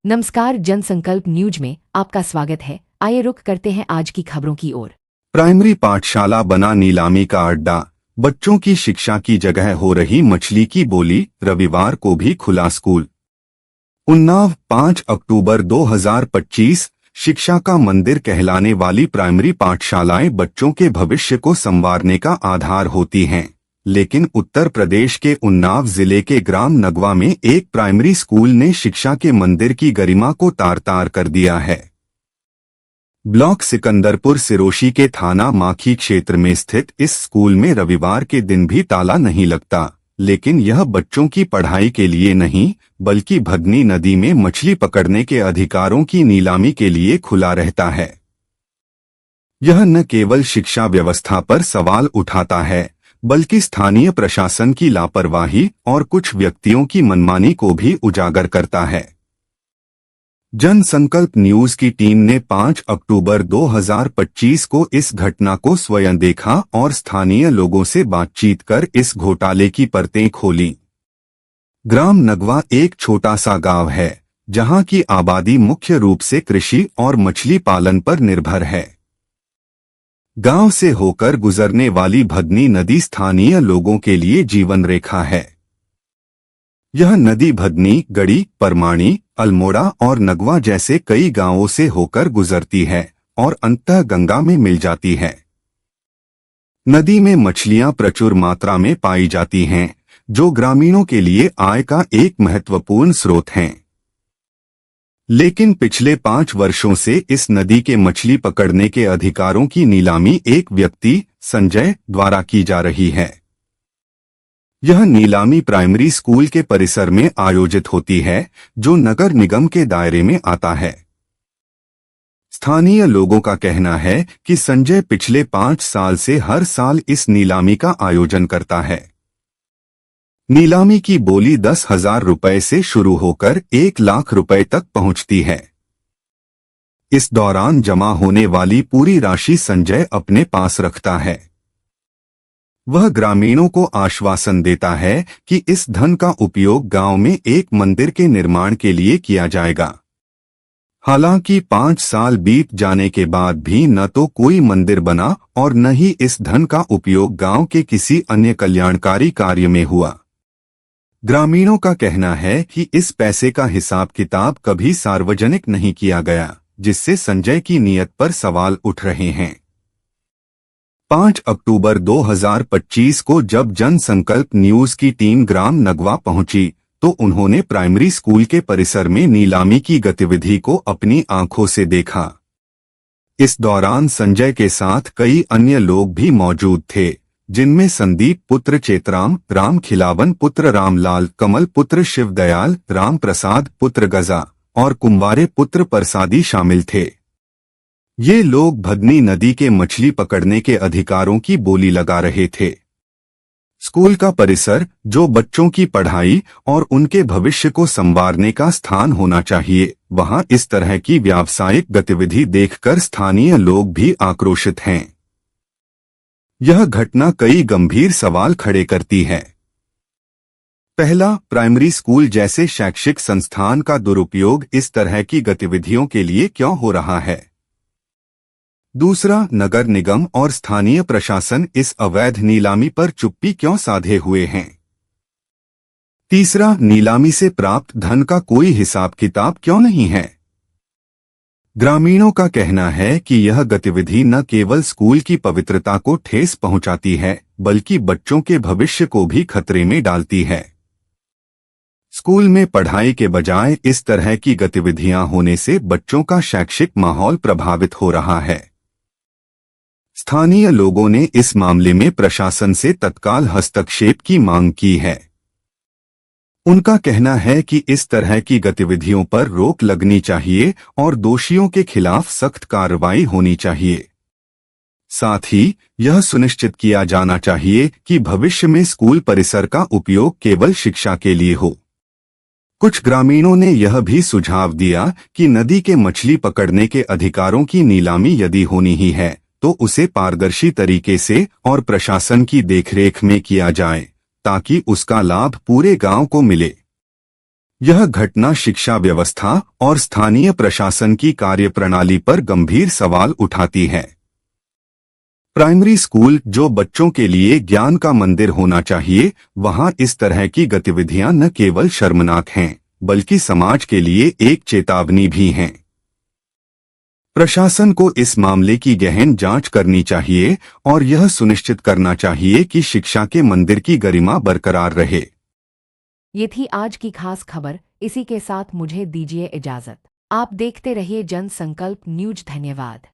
नमस्कार, जनसंकल्प न्यूज में आपका स्वागत है। आइए रुख करते हैं आज की खबरों की ओर। प्राइमरी पाठशाला बना नीलामी का अड्डा, बच्चों की शिक्षा की जगह हो रही मछली की बोली, रविवार को भी खुला स्कूल। उन्नाव 5 अक्टूबर 2025। शिक्षा का मंदिर कहलाने वाली प्राइमरी पाठशालाएं बच्चों के भविष्य को संवारने का आधार होती हैं, लेकिन उत्तर प्रदेश के उन्नाव जिले के ग्राम नगवा में एक प्राइमरी स्कूल ने शिक्षा के मंदिर की गरिमा को तार-तार कर दिया है। ब्लॉक सिकंदरपुर सिरोशी के थाना माखी क्षेत्र में स्थित इस स्कूल में रविवार के दिन भी ताला नहीं लगता, लेकिन यह बच्चों की पढ़ाई के लिए नहीं, बल्कि भदनी नदी में मछली पकड़ने के अधिकारों की नीलामी के लिए खुला रहता है। यह न केवल शिक्षा व्यवस्था पर सवाल उठाता है, बल्कि स्थानीय प्रशासन की लापरवाही और कुछ व्यक्तियों की मनमानी को भी उजागर करता है। जनसंकल्प न्यूज की टीम ने 5 अक्टूबर 2025 को इस घटना को स्वयं देखा और स्थानीय लोगों से बातचीत कर इस घोटाले की परतें खोली। ग्राम नगवा एक छोटा सा गांव है, जहां की आबादी मुख्य रूप से कृषि और मछली पालन पर निर्भर है। गांव से होकर गुजरने वाली भदनी नदी स्थानीय लोगों के लिए जीवन रेखा है। यह नदी भदनी, गड़ी, परमाणी, अल्मोड़ा और नगवा जैसे कई गांवों से होकर गुजरती है और अंततः गंगा में मिल जाती है। नदी में मछलियां प्रचुर मात्रा में पाई जाती हैं, जो ग्रामीणों के लिए आय का एक महत्वपूर्ण स्रोत हैं। लेकिन पिछले 5 वर्षों से इस नदी के मछली पकड़ने के अधिकारों की नीलामी एक व्यक्ति, संजय, द्वारा की जा रही है। यह नीलामी प्राइमरी स्कूल के परिसर में आयोजित होती है, जो नगर निगम के दायरे में आता है। स्थानीय लोगों का कहना है कि संजय पिछले 5 साल से हर साल इस नीलामी का आयोजन करता है। नीलामी की बोली 10,000 रुपए से शुरू होकर 1 लाख रुपए तक पहुंचती है। इस दौरान जमा होने वाली पूरी राशि संजय अपने पास रखता है। वह ग्रामीणों को आश्वासन देता है कि इस धन का उपयोग गांव में एक मंदिर के निर्माण के लिए किया जाएगा। हालांकि 5 साल बीत जाने के बाद भी न तो कोई मंदिर बना और न ही इस धन का उपयोग गांव के किसी अन्य कल्याणकारी कार्य में हुआ। ग्रामीणों का कहना है कि इस पैसे का हिसाब किताब कभी सार्वजनिक नहीं किया गया, जिससे संजय की नीयत पर सवाल उठ रहे हैं। 5 अक्टूबर 2025 को जब जनसंकल्प न्यूज की टीम ग्राम नगवा पहुंची, तो उन्होंने प्राइमरी स्कूल के परिसर में नीलामी की गतिविधि को अपनी आंखों से देखा। इस दौरान संजय के साथ कई अन्य लोग भी मौजूद थे, जिनमें संदीप पुत्र चेतराम, राम खिलावन पुत्र रामलाल, कमल पुत्र शिवदयाल, राम प्रसाद पुत्र गजा और कुंवारे पुत्र प्रसादी शामिल थे। ये लोग भदनी नदी के मछली पकड़ने के अधिकारों की बोली लगा रहे थे। स्कूल का परिसर, जो बच्चों की पढ़ाई और उनके भविष्य को संवारने का स्थान होना चाहिए, वहां इस तरह की व्यावसायिक गतिविधि देखकर स्थानीय लोग भी आक्रोशित हैं। यह घटना कई गंभीर सवाल खड़े करती है। पहला, प्राइमरी स्कूल जैसे शैक्षिक संस्थान का दुरुपयोग इस तरह की गतिविधियों के लिए क्यों हो रहा है? दूसरा, नगर निगम और स्थानीय प्रशासन इस अवैध नीलामी पर चुप्पी क्यों साधे हुए हैं? तीसरा, नीलामी से प्राप्त धन का कोई हिसाब किताब क्यों नहीं है? ग्रामीणों का कहना है कि यह गतिविधि न केवल स्कूल की पवित्रता को ठेस पहुंचाती है, बल्कि बच्चों के भविष्य को भी खतरे में डालती है। स्कूल में पढ़ाई के बजाय इस तरह की गतिविधियां होने से बच्चों का शैक्षिक माहौल प्रभावित हो रहा है। स्थानीय लोगों ने इस मामले में प्रशासन से तत्काल हस्तक्षेप की मांग की है। उनका कहना है कि इस तरह की गतिविधियों पर रोक लगनी चाहिए और दोषियों के खिलाफ सख्त कार्रवाई होनी चाहिए। साथ ही यह सुनिश्चित किया जाना चाहिए कि भविष्य में स्कूल परिसर का उपयोग केवल शिक्षा के लिए हो। कुछ ग्रामीणों ने यह भी सुझाव दिया कि नदी के मछली पकड़ने के अधिकारों की नीलामी यदि होनी ही है, तो उसे पारदर्शी तरीके से और प्रशासन की देखरेख में किया जाए, ताकि उसका लाभ पूरे गांव को मिले। यह घटना शिक्षा व्यवस्था और स्थानीय प्रशासन की कार्यप्रणाली पर गंभीर सवाल उठाती है। प्राइमरी स्कूल, जो बच्चों के लिए ज्ञान का मंदिर होना चाहिए, वहां इस तरह की गतिविधियां न केवल शर्मनाक हैं, बल्कि समाज के लिए एक चेतावनी भी हैं। प्रशासन को इस मामले की गहन जांच करनी चाहिए और यह सुनिश्चित करना चाहिए कि शिक्षा के मंदिर की गरिमा बरकरार रहे। ये थी आज की खास खबर। इसी के साथ मुझे दीजिए इजाजत। आप देखते रहिए जन संकल्प न्यूज। धन्यवाद।